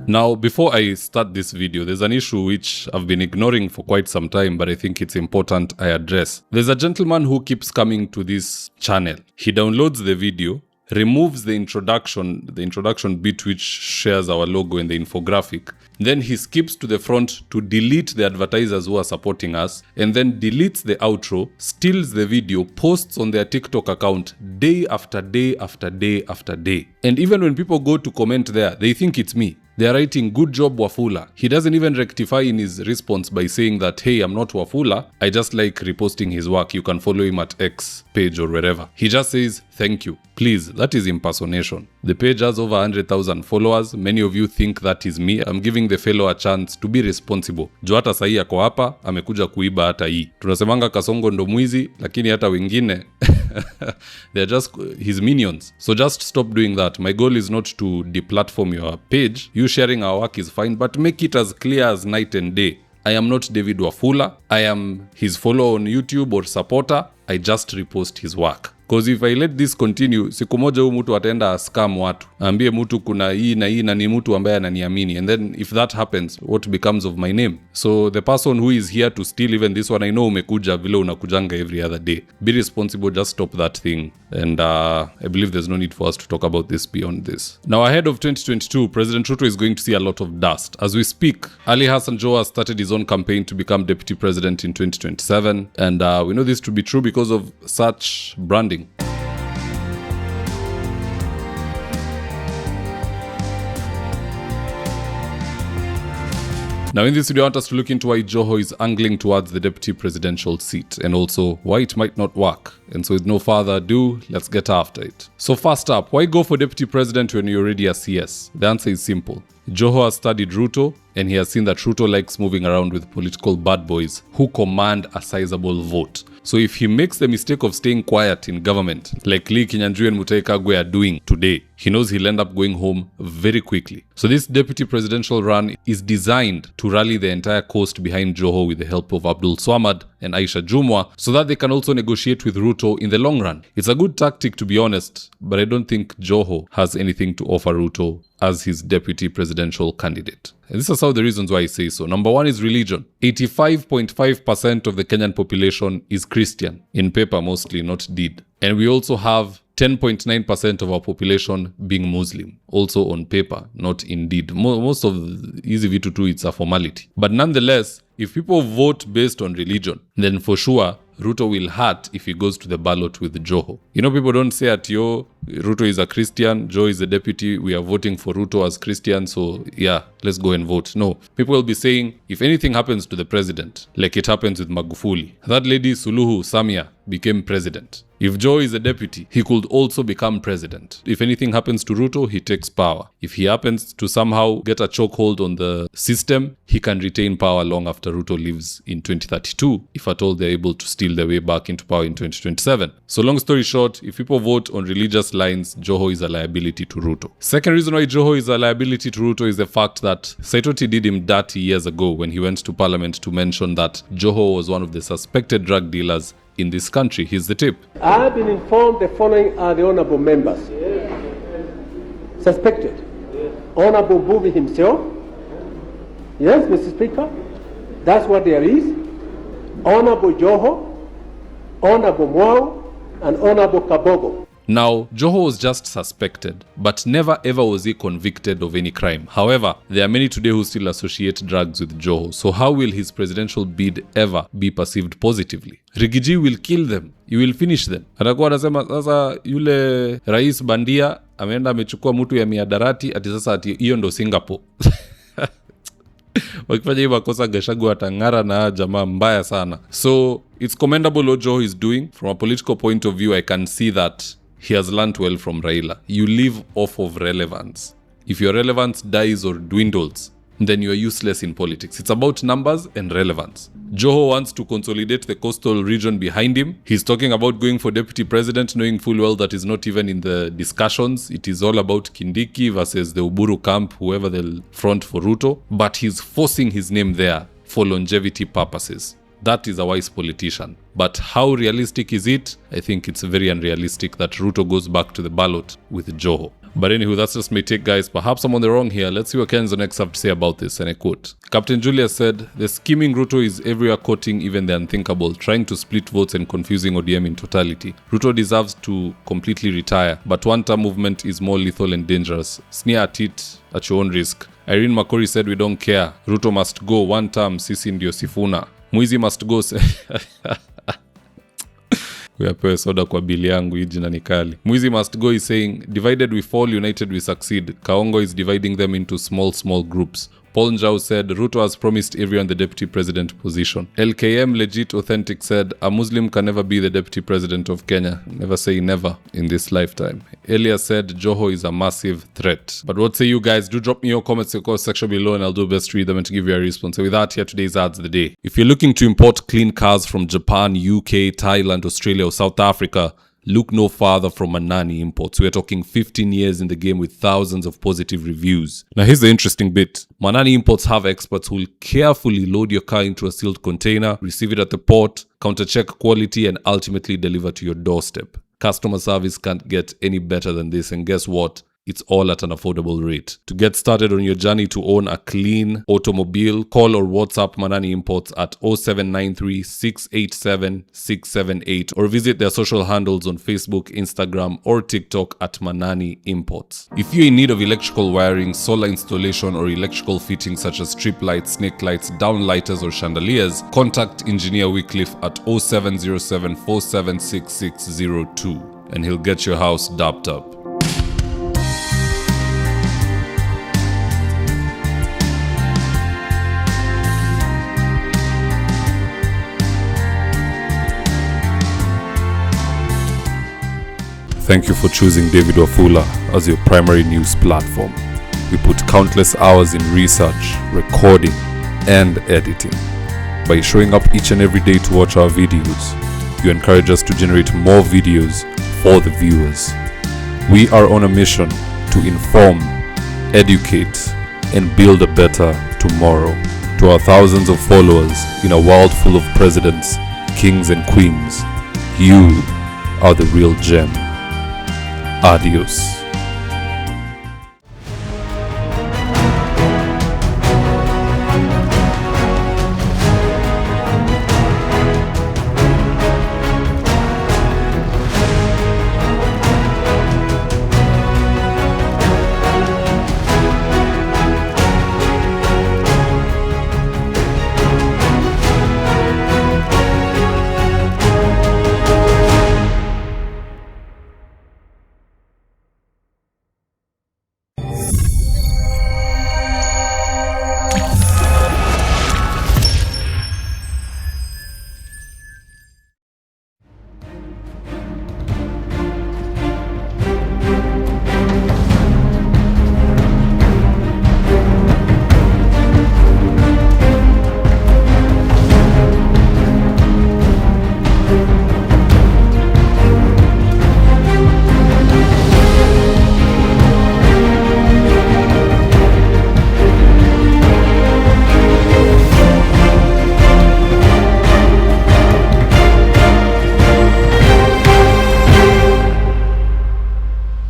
Now, before I start this video, there's an issue which I've been ignoring for quite some time, but I think it's important I address. There's a gentleman who keeps coming to this channel. He downloads the video, removes the introduction bit which shares our logo and the infographic. Then he skips to the front to delete the advertisers who are supporting us, and then deletes the outro, steals the video, posts on their TikTok account day after day after day after day. And even when people go to comment there, they think it's me. They are writing, "Good job, Wafula." He doesn't even rectify in his response by saying that, "Hey, I'm not Wafula. I just like reposting his work. You can follow him at X page or wherever." He just says, "Thank you." Please, that is impersonation. The page has over 100,000 followers. Many of you think that is me. I'm giving the fellow a chance to be responsible. Jo hata sahi ako hapa, amekuja kuiba hata hii. Tunasemanga Kasongo ndo mwizi, lakini hata wengine they're just his minions. So just stop doing that. My goal is not to deplatform your page. You sharing our work is fine, but make it as clear as night and day. I am not David Wafula. I am his follower on YouTube or supporter. I just repost his work. Because if I let this continue, siku moja huyu mtu ataenda scam watu. Ambie mtu kuna hii na ni mtu ambaye ananiamini. And then if that happens, what becomes of my name? So the person who is here to steal even this one, I know umekuja vile unakujanga every other day. Be responsible, just stop that thing. And I believe there's no need for us to talk about this beyond this. Now ahead of 2022, President Ruto is going to see a lot of dust. As we speak, Ali Hassan Joho has started his own campaign to become deputy president in 2027. And we know this to be true because of such branding. Now in this video, I want us to look into why Joho is angling towards the deputy presidential seat and also why it might not work. And so with no further ado, let's get after it. So first up, why go for deputy president when you're already a CS? The answer is simple. Joho has studied Ruto and he has seen that Ruto likes moving around with political bad boys who command a sizable vote. So if he makes the mistake of staying quiet in government, like Lee Kinyanjui and Mutahi Kagwe are doing today, he knows he'll end up going home very quickly. So this deputy presidential run is designed to rally the entire coast behind Joho with the help of Abdul Swamad and Aisha Jumwa so that they can also negotiate with Ruto in the long run. It's a good tactic, to be honest, but I don't think Joho has anything to offer Ruto as his deputy presidential candidate. And this is how the reasons why I say so. Number one is religion. 85.5% of the Kenyan population is Christian, in paper mostly, not deed. And we also have 10.9% of our population being Muslim, also on paper, not in deed. Most of easy vitu too, it's a formality. But nonetheless, if people vote based on religion, then for sure, Ruto will hurt if he goes to the ballot with Joho. You know, people don't say at yo, Ruto is a Christian, Joho is a deputy, we are voting for Ruto as Christian, so yeah, let's go and vote. No, people will be saying, if anything happens to the president, like it happens with Magufuli, that lady Suluhu Samia became president. If Joho is a deputy, he could also become president. If anything happens to Ruto, he takes power. If he happens to somehow get a chokehold on the system, he can retain power long after Ruto leaves in 2032, if at all they're able to steal their way back into power in 2027. So long story short, if people vote on religious lines, Joho is a liability to Ruto. Second reason why Joho is a liability to Ruto is the fact that Saitoti did him dirty years ago when he went to parliament to mention that Joho was one of the suspected drug dealers in this country. Here's the tip. I have been informed the following are the honorable members. Suspected. Honorable Buvi himself. Yes, Mr. Speaker. That's what there is. Honorable Joho, Honorable Mwao, and Honorable Kabogo. Now, Joho was just suspected, but never ever was he convicted of any crime. However, there are many today who still associate drugs with Joho. So how will his presidential bid ever be perceived positively? Rigiji will kill them. He will finish them. Atakuwa anasema sasa yule rais bandia ameenda amechukua mtu ya miadarati ati sasa ati hiyo ndo Singapore. Wakifanya hivyo makosa Gachagua atang'ara na jamaa mbaya sana. So it's commendable what Joho is doing. From a political point of view, I can see that he has learned well from Raila. You live off of relevance. If your relevance dies or dwindles, then you are useless in politics. It's about numbers and relevance. Joho wants to consolidate the coastal region behind him. He's talking about going for deputy president, knowing full well that is not even in the discussions. It is all about Kindiki versus the Uburu camp, whoever they'll front for Ruto. But he's forcing his name there for longevity purposes. That is a wise politician. But how realistic is it? I think it's very unrealistic that Ruto goes back to the ballot with Joho. But anywho, that's just my take, guys. Perhaps I'm on the wrong here. Let's see what Kenzo next have to say about this, and I quote. Captain Julius said, "The scheming Ruto is everywhere quoting even the unthinkable, trying to split votes and confusing ODM in totality. Ruto deserves to completely retire, but one-term movement is more lethal and dangerous. Sneer at it at your own risk." Irene Makori said, "We don't care. Ruto must go. One term, sisi ndio Sifuna. Mwizi must go." Uyapewe soda kwa bili yangu, hii jina ni kali. Mwizi must go is saying, "Divided we fall, united we succeed." Kaongo is dividing them into small groups. Paul Njau said, "Ruto has promised everyone the deputy president position." LKM Legit Authentic said, "A Muslim can never be the deputy president of Kenya. Never say never in this lifetime." Elias said, "Joho is a massive threat." But what say you guys? Do drop me your comments in the comment section below and I'll do best to read them and to give you a response. So with that, here today's ads of the day. If you're looking to import clean cars from Japan, UK, Thailand, Australia or South Africa, look no farther from Manani Imports. We're talking 15 years in the game with thousands of positive reviews. Now here's the interesting bit. Manani Imports have experts who will carefully load your car into a sealed container, receive it at the port, counter-check quality and ultimately deliver to your doorstep. Customer service can't get any better than this, and guess what? It's all at an affordable rate. To get started on your journey to own a clean automobile, call or WhatsApp Manani Imports at 0793 687 678 or visit their social handles on Facebook, Instagram or TikTok at Manani Imports. If you're in need of electrical wiring, solar installation or electrical fittings such as strip lights, snake lights, downlighters or chandeliers, contact Engineer Wycliffe at 0707 476602 and he'll get your house dapped up. Thank you for choosing David Wafula as your primary news platform. We put countless hours in research, recording, and editing. By showing up each and every day to watch our videos, you encourage us to generate more videos for the viewers. We are on a mission to inform, educate, and build a better tomorrow. To our thousands of followers in a world full of presidents, kings, and queens, you are the real gem. Adios.